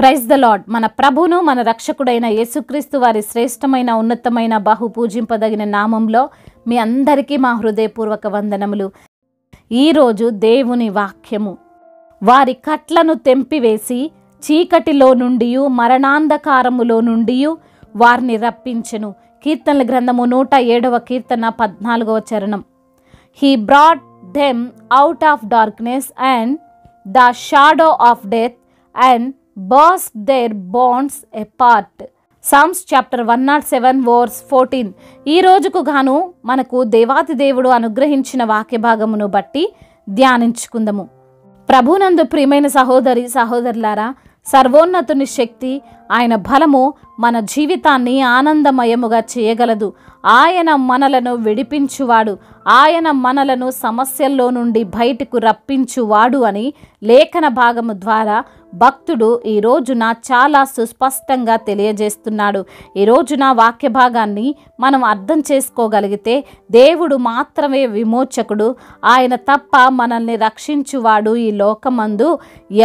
Praise the lord. మన ప్రభును మన రక్షకుడైన యేసుక్రీస్తు వారి శ్రేష్టమైన ఉన్నతమైన బహు పూజింపదగిన నామంలో మీ అందరికీ మా హృదయపూర్వక వందనములు. ఈరోజు దేవుని వాక్యము, వారి కట్లను తెంపివేసి చీకటిలో నుండి మరణాంధకారములో నుండి వారిని రప్పించెను. కీర్తనల గ్రంథము 107వ కీర్తన 14వ చరణం. He brought them out of darkness and the shadow of death and burst their bonds apart. Psalms chapter 107 verse 14. ఈ రోజుకు గాను మనకు దేవాతి దేవుడు అనుగ్రహించిన వాక్య భాగమును బట్టి ధ్యానించుకుందాము. ప్రభునందు ప్రియమైన సహోదరి సహోదరులారా, సర్వోన్నతుని శక్తి, ఆయన బలము మన జీవితాన్ని ఆనందమయముగా చేయగలదు. ఆయన మనలను విడిపించువాడు, ఆయన మనలను సమస్యల్లో నుండి బయటకు రప్పించువాడు అని లేఖన భాగము ద్వారా భక్తుడు ఈ రోజున చాలా సుస్పష్టంగా తెలియజేస్తున్నాడు. ఈ రోజున వాక్య భాగాన్ని మనం అర్థం చేసుకోగలిగితే దేవుడు మాత్రమే విమోచకుడు, ఆయన తప్ప మనల్ని రక్షించువాడు ఈ లోకమందు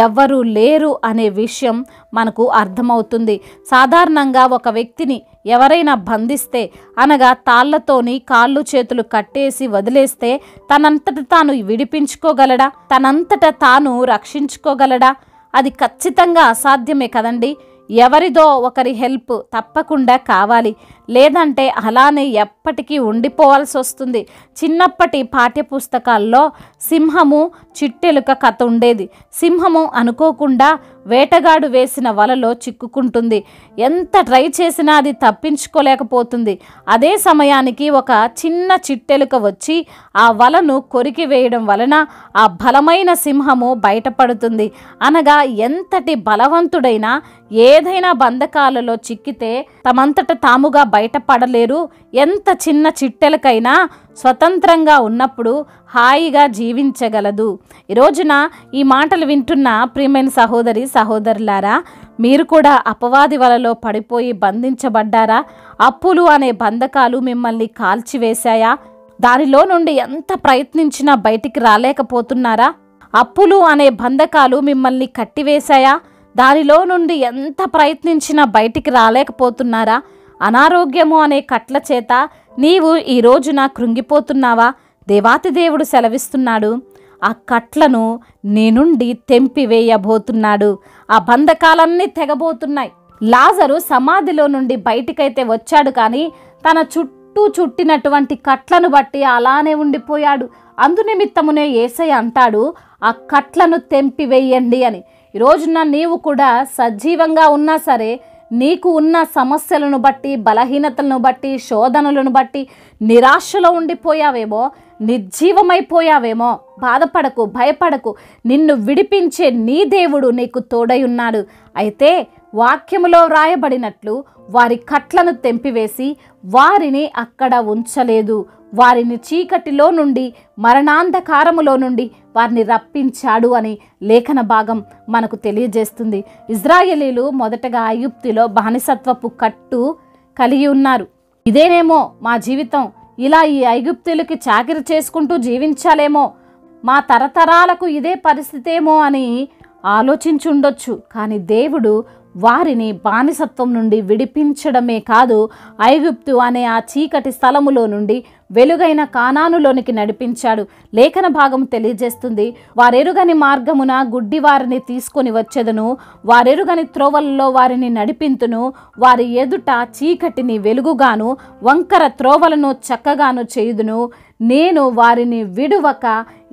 ఎవ్వరూ లేరు అనే విషయం మనకు అర్థమవుతుంది. సాధారణంగా ఒక వ్యక్తిని ఎవరైనా బంధిస్తే, అనగా తాళ్లతోని కాళ్ళు చేతులు కట్టేసి వదిలేస్తే తనంతట తాను విడిపించుకోగలడా? తనంతట తాను రక్షించుకోగలడా? అది ఖచ్చితంగా అసాధ్యమే కదండి. ఎవరిదో ఒకరి హెల్ప్ తప్పకుండా కావాలి, లేదంటే అలానే ఎప్పటికీ ఉండిపోవాల్సి వస్తుంది. చిన్నప్పటి పాఠ్యపుస్తకాల్లో సింహము చిట్టెలుక కథ ఉండేది. సింహము అనుకోకుండా వేటగాడు వేసిన వలలో చిక్కుకుంటుంది. ఎంత ట్రై చేసినా అది తప్పించుకోలేకపోతుంది. అదే సమయానికి ఒక చిన్న చిట్టెలుక వచ్చి ఆ వలను కొరికి వేయడం వలన ఆ బలమైన సింహము బయటపడుతుంది. అనగా ఎంతటి బలవంతుడైనా ఏదైనా బంధకాలలో చిక్కితే తమంతట తాముగా బయటపడలేరు. ఎంత చిన్న చిట్టెలకైనా స్వతంత్రంగా ఉన్నప్పుడు హాయిగా జీవించగలదు. ఈ రోజున ఈ మాటలు వింటున్న ప్రియమైన సహోదరి సహోదరులారా, మీరు కూడా అపవాది వలలో పడిపోయి బంధించబడ్డారా? అప్పులు అనే బంధకాలు మిమ్మల్ని కాల్చివేశాయా? దానిలో నుండి ఎంత ప్రయత్నించినా బయటికి రాలేకపోతున్నారా? అప్పులు అనే బంధకాలు మిమ్మల్ని కట్టివేశాయా? దానిలో నుండి ఎంత ప్రయత్నించినా బయటికి రాలేకపోతున్నారా? అనారోగ్యము అనే కట్ల చేత నీవు ఈ రోజున కృంగిపోతున్నావా? దేవాతి దేవుడు సెలవిస్తున్నాడు, ఆ కట్లను నీ నుండి తెంపివేయబోతున్నాడు. ఆ బంధకాలన్నీ తెగబోతున్నాయి. లాజరు సమాధిలో నుండి బయటికైతే వచ్చాడు, కానీ తన చుట్టూ చుట్టినటువంటి కట్లను బట్టి అలానే ఉండిపోయాడు. అందునిమిత్తమునే యేసయ్య అంటాడు, ఆ కట్లను తెంపివేయండి అని. ఈ రోజున నీవు కూడా సజీవంగా ఉన్నా సరే, నీకు ఉన్న సమస్యలను బట్టి, బలహీనతలను బట్టి, శోధనలను బట్టి నిరాశలో ఉండిపోయావేమో, నిర్జీవమైపోయావేమో, బాధపడకు, భయపడకు. నిన్ను విడిపించే నీ దేవుడు నీకు తోడై ఉన్నాడు. అయితే వాక్యములో వ్రాయబడినట్లు వారి కట్లను తెంపివేసి వారిని అక్కడ ఉంచలేదు. వారిని చీకటిలో నుండి, మరణాంధకారములో నుండి వారిని రప్పించాడు అని లేఖన భాగం మనకు తెలియజేస్తుంది. ఇజ్రాయేలీలు మొదటగా ఐగుప్తులో బానిసత్వపు కట్టు కలిగి ఉన్నారు. ఇదేనేమో మా జీవితం, ఇలా ఈ ఐగుప్తులకి చాకిరి చేసుకుంటూ జీవించాలేమో, మా తరతరాలకు ఇదే పరిస్థితేమో అని ఆలోచించుండొచ్చు. కానీ దేవుడు వారిని బానిసత్వం నుండి విడిపించడమే కాదు, ఐగుప్తు అనే ఆ చీకటి స్థలములో నుండి వెలుగైన కానానులోనికి నడిపించాడు. లేఖన భాగం తెలియజేస్తుంది, వారెరుగని మార్గమున గుడ్డి వారిని తీసుకొని వచ్చెదను, వారెరుగని త్రోవల్లో వారిని నడిపింతును, వారి ఎదుట చీకటిని వెలుగుగాను, వంకర త్రోవలను చక్కగాను చేయుదును, నేను వారిని విడువక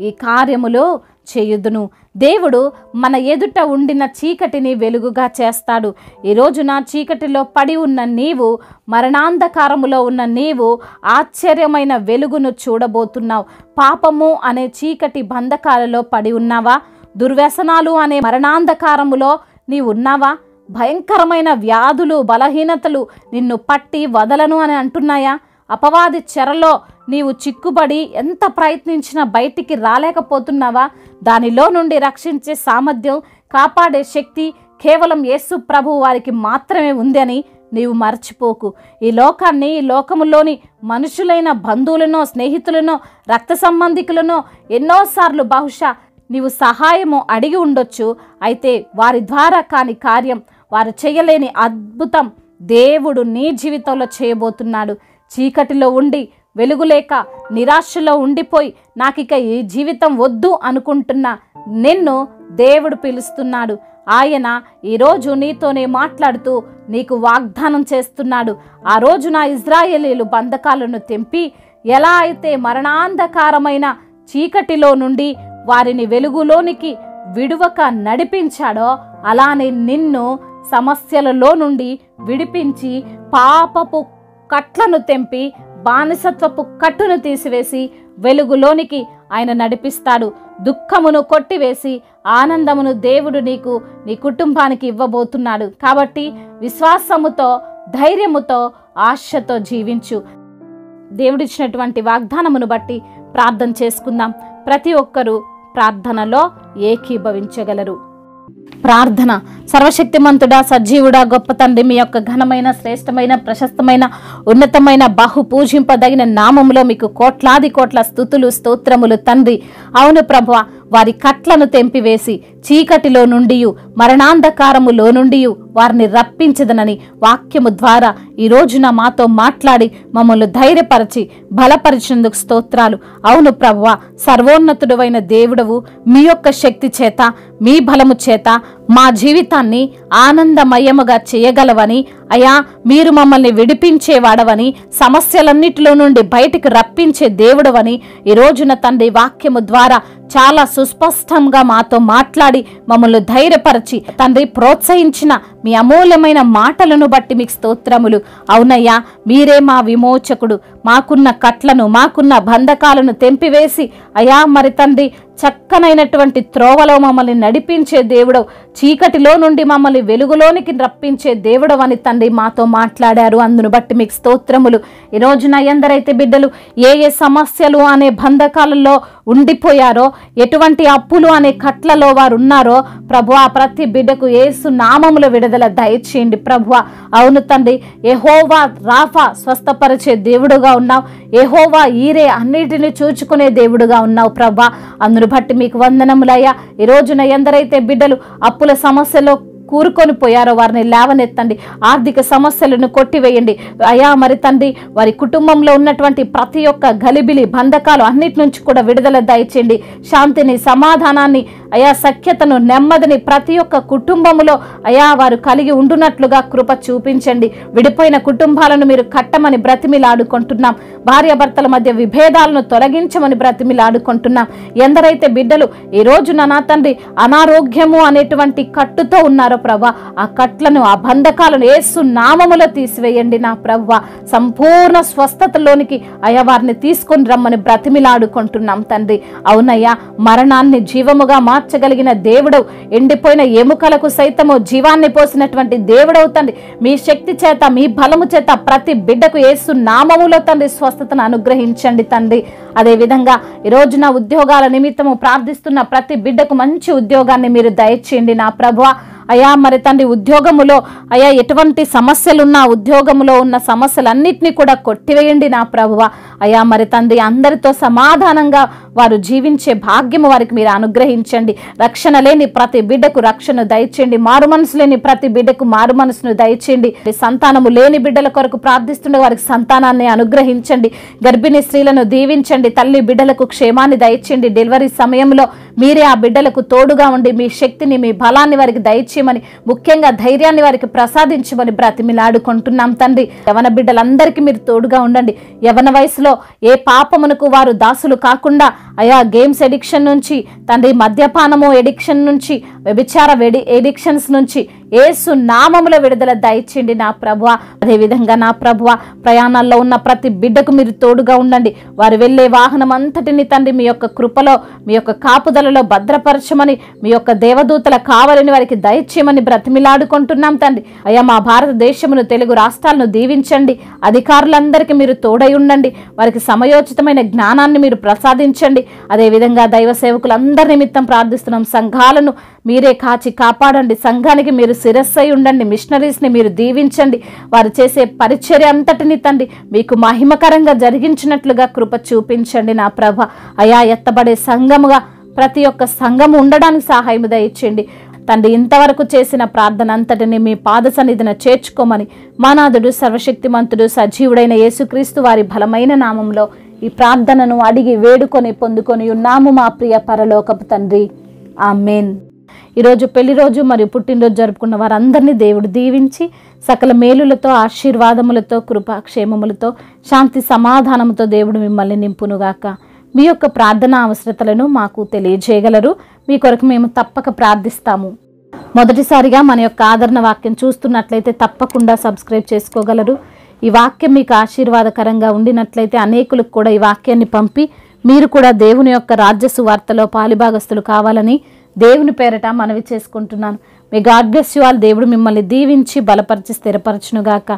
ఈ కార్యములో చేయుదును. దేవుడు మన ఎదుట ఉండిన చీకటిని వెలుగుగా చేస్తాడు. ఈ రోజున చీకటిలో పడి ఉన్న నీవు, మరణాంధకారములో ఉన్న నీవు ఆశ్చర్యమైన వెలుగును చూడబోతున్నావు. పాపము అనే చీకటి బంధకాలలో పడి ఉన్నావా? దుర్వ్యసనాలు అనే మరణాంధకారములో నీవు ఉన్నావా? భయంకరమైన వ్యాధులు, బలహీనతలు నిన్ను పట్టి వదలను అని అంటున్నాయా? అపవాది చెరలో నీవు చిక్కుబడి ఎంత ప్రయత్నించినా బయటికి రాలేకపోతున్నావా? దానిలో నుండి రక్షించే సామర్థ్యం, కాపాడే శక్తి కేవలం యేసు ప్రభు వారికి మాత్రమే ఉంది అని నీవు మర్చిపోకు. ఈ లోకాన్ని, ఈ లోకములోని మనుషులైన బంధువులనో, స్నేహితులనో, రక్త సంబంధికులనో ఎన్నోసార్లు బహుశా నీవు సహాయము అడిగి ఉండొచ్చు. అయితే వారి ద్వారా కాని కార్యం, వారు చేయలేని అద్భుతం దేవుడు నీ జీవితంలో చేయబోతున్నాడు. చీకటిలో ఉండి వెలుగులేక నిరాశలో ఉండిపోయి నాకిక ఈ జీవితం వద్దు అనుకుంటున్నా నిన్ను దేవుడు పిలుస్తున్నాడు. ఆయన ఈరోజు నీతోనే మాట్లాడుతూ నీకు వాగ్దానం చేస్తున్నాడు. ఆ రోజున ఇశ్రాయేలీయులు బంధకాలను తెంపి ఎలా అయితే మరణాంధకారమైన చీకటిలో నుండి వారిని వెలుగులోనికి విడువక నడిపించాడో అలానే నిన్ను సమస్యలలో నుండి విడిపించి పాపపు కట్లను తెంపి బానిసత్వపు కట్టును తీసివేసి వెలుగులోనికి ఆయన నడిపిస్తాడు. దుఃఖమును కొట్టివేసి ఆనందమును దేవుడు నీకు నీ కుటుంబానికి ఇవ్వబోతున్నాడు. కాబట్టి విశ్వాసముతో ధైర్యముతో ఆశతో జీవించు. దేవుడిచ్చినటువంటి వాగ్దానమును బట్టి ప్రార్థన చేసుకుందాం. ప్రతి ఒక్కరూ ప్రార్థనలో ఏకీభవించగలరు. ప్రార్థన. సర్వశక్తిమంతుడా, సజీవుడా, గొప్ప తండ్రి, మీ యొక్క ఘనమైన శ్రేష్టమైన ప్రశస్తమైన ఉన్నతమైన బహు పూజింపదగిన నామములో మీకు కోట్లాది కోట్ల స్తుతులు స్తోత్రములు తండ్రి. అవును ప్రభువా, వారి కట్లను తెంపివేసి చీకటిలో నుండి మరణాంధకారములో నుండి వారిని రప్పించదనని వాక్యము ద్వారా ఈ రోజున మాతో మాట్లాడి మమ్మల్ని ధైర్యపరిచి బలపరిచినందుకు స్తోత్రాలు. అవును ప్రభువా, సర్వోన్నతుడైన దేవుడవు, మీ యొక్క శక్తి చేత మీ బలము చేత మా జీవితాన్ని ఆనందమయముగా చేయగలవని, అయా మీరు మమ్మల్ని విడిపించేవాడవని, సమస్యలన్నిటిలో నుండి బయటికి రప్పించే దేవుడవని ఈ రోజున తండ్రి వాక్యము ద్వారా చాలా సుస్పష్టంగా మాతో మాట్లాడి మమ్మల్ని ధైర్యపరిచి తండ్రి ప్రోత్సహించిన మీ అమూల్యమైన మాటలను బట్టి మీకు స్తోత్రములు. అవునయ్యా, మీరే మా విమోచకుడు. మాకున్న కట్లను మాకున్న బంధకాలను తెంపివేసి అయా మరి తండ్రి చక్కనైనటువంటి త్రోవలో మమ్మల్ని నడిపించే దేవుడవు, చీకటిలో నుండి మమ్మల్ని వెలుగులోనికి రప్పించే దేవుడవు అని తండ్రి మాతో మాట్లాడారు. అందును బట్టి మీకు స్తోత్రములు. ఈ రోజున ఎందరైతే బిడ్డలు ఏ ఏ సమస్యలు అనే బంధకాలలో ఉండిపోయారో, ఎటువంటి అప్పులు అనే కట్లలో వారు ఉన్నారో ప్రభువా, ప్రతి బిడ్డకు యేసు నామములో విడుదల దయచేయండి ప్రభువా. అవును తండ్రి, యెహోవా రాఫా స్వస్థపరిచే దేవుడుగా ఉన్నావు. యెహోవా ఈరే అన్నిటిని చూచుకునే దేవుడుగా ఉన్నావు ప్రభువా. అందును బట్టి మీకు వందనములయ్యా. ఈ రోజున ఎందరైతే బిడ్డలు అప్పుల సమస్యలో కూరుకొని పోయారో వారిని లేవనెత్తండి. ఆర్థిక సమస్యలను కొట్టివేయండి అయా మరి తండ్రి. వారి కుటుంబంలో ఉన్నటువంటి ప్రతి ఒక్క గలిబిలి బంధకాలు అన్నిటి నుంచి కూడా విడుదల దయచేయండి. శాంతిని, సమాధానాన్ని, అయా సఖ్యతను, నెమ్మదిని ప్రతి ఒక్క కుటుంబములో అయా వారు కలిగి ఉండునట్లుగా కృప చూపించండి. విడిపోయిన కుటుంబాలను మీరు కట్టమని బ్రతిమిలాడుకుంటున్నాం. భార్యాభర్తల మధ్య విభేదాలను తొలగించమని బ్రతిమిలాడుకుంటున్నాం. ఎందరైతే బిడ్డలు ఈ రోజున నా తండ్రి అనారోగ్యము అనేటువంటి కట్టుతో ఉన్నారో ప్రభా, ఆ కట్లను, ఆ బంధకాలను యేసు నామములో తీసివేయండి నా ప్రభువా. సంపూర్ణ స్వస్థతలోనికి అయా వారిని తీసుకొని రమ్మని బ్రతిమిలాడుకుంటున్నాం తండ్రి. అవునయ్యా, మరణాన్ని జీవముగా మార్చగలిగిన దేవుడవు, ఎండిపోయిన ఎముకలకు సైతము జీవాన్ని పోసినటువంటి దేవుడవు తండ్రి. మీ శక్తి చేత, మీ బలము చేత ప్రతి బిడ్డకు యేసు నామములో తండ్రి స్వస్థతను అనుగ్రహించండి తండ్రి. అదేవిధంగా ఈ రోజున ఉద్యోగాల నిమిత్తము ప్రార్థిస్తున్న ప్రతి బిడ్డకు మంచి ఉద్యోగాన్ని మీరు దయచేయండి నా ప్రభువా. అయా మరి తండ్రి ఉద్యోగములో అయా ఎటువంటి సమస్యలున్నా ఉద్యోగములో ఉన్న సమస్యలన్నిటినీ కూడా కొట్టివేయండి నా ప్రభువా. అయా మరి తండ్రి అందరితో సమాధానంగా వారు జీవించే భాగ్యము వారికి మీరు అనుగ్రహించండి. రక్షణ లేని ప్రతి బిడ్డకు రక్షణ దయచేయండి. మారు మనసు లేని ప్రతి బిడ్డకు మారు మనసును దయచేయండి. సంతానము లేని బిడ్డల కొరకు ప్రార్థిస్తుండే వారికి సంతానాన్ని అనుగ్రహించండి. గర్భిణీ స్త్రీలను దీవించండి. తల్లి బిడ్డలకు క్షేమాన్ని దయచేయండి. డెలివరీ సమయంలో మీరే ఆ బిడ్డలకు తోడుగా ఉండి మీ శక్తిని, మీ బలాన్ని వారికి దయచేయమని, ముఖ్యంగా ధైర్యాన్ని వారికి ప్రసాదించమని బ్రతిమిలాడుకుంటున్నాం తండ్రి. యవన బిడ్డలందరికీ మీరు తోడుగా ఉండండి. యవన వయసులో ఏ పాపమునకు వారు దాసులు కాకుండా అయా గేమ్స్ ఎడిక్షన్ నుంచి తండ్రి, మద్యపానము ఎడిక్షన్ నుంచి, వ్యభిచార ఎడిక్షన్స్ నుంచి యేసు నామములో విడుదల దయచేయండి నా ప్రభువా. అదేవిధంగా నా ప్రభువా, ప్రయాణాల్లో ఉన్న ప్రతి బిడ్డకు మీరు తోడుగా ఉండండి. వారు వెళ్ళే వాహనం అంతటిని తండ్రి మీ యొక్క కృపలో, మీ యొక్క కాపుదలలో భద్రపరచమని, మీ యొక్క దేవదూతల కావలిని వారికి దయచేయమని బ్రతిమిలాడుకుంటున్నాం తండ్రి. అయ్యా మా భారతదేశమును, తెలుగు రాష్ట్రాలను దీవించండి. అధికారులందరికీ మీరు తోడై ఉండండి. వారికి సమయోచితమైన జ్ఞానాన్ని మీరు ప్రసాదించండి. అదేవిధంగా దైవ సేవకులందరి నిమిత్తం ప్రార్థిస్తున్నాం. సంఘాలను మీరే కాచి కాపాడండి. సంఘానికి మీరు శిరస్సై ఉండండి. మిషనరీస్ని మీరు దీవించండి. వారు చేసే పరిచర్య అంతటిని తండ్రి మీకు మహిమకరంగా జరిగించినట్లుగా కృప చూపించండి నా ప్రభ. అయా ఎత్తబడే సంఘముగా ప్రతి ఒక్క సంఘము ఉండడానికి సహాయం దయచేయండి. తండ్రి ఇంతవరకు చేసిన ప్రార్థన అంతటిని మీ పాద సన్నిధిన చేర్చుకోమని మానాథుడు సర్వశక్తిమంతుడు సజీవుడైన యేసుక్రీస్తు వారి బలమైన నామంలో ఈ ప్రార్థనను అడిగి వేడుకొని పొందుకొని ఉన్నాము మా ప్రియ పరలోకపు తండ్రి. ఆమేన్. ఈరోజు పెళ్లి రోజు మరియు పుట్టినరోజు జరుపుకున్న వారందరినీ దేవుడు దీవించి సకల మేలులతో ఆశీర్వాదములతో కృపాక్షేమములతో శాంతి సమాధానముతో దేవుడు మిమ్మల్ని నింపునుగాక. మీ యొక్క ప్రార్థనా అవసరతలను మాకు తెలియజేయగలరు. మీ కొరకు మేము తప్పక ప్రార్థిస్తాము. మొదటిసారిగా మన యొక్క ఆదరణ వాక్యం చూస్తున్నట్లయితే తప్పకుండా సబ్స్క్రైబ్ చేసుకోగలరు. ఈ వాక్యం మీకు ఆశీర్వాదకరంగా ఉండినట్లయితే అనేకులకు కూడా ఈ వాక్యాన్ని పంపి మీరు కూడా దేవుని యొక్క రాజ్య సువార్తలో పాలిభాగస్తులు కావాలని దేవుని పేరట మనవి చేసుకుంటున్నాను. మీ గాడ్ బ్లెస్ యు ఆల్. దేవుడు మిమ్మల్ని దీవించి బలపరిచి స్థిరపరచునుగాక.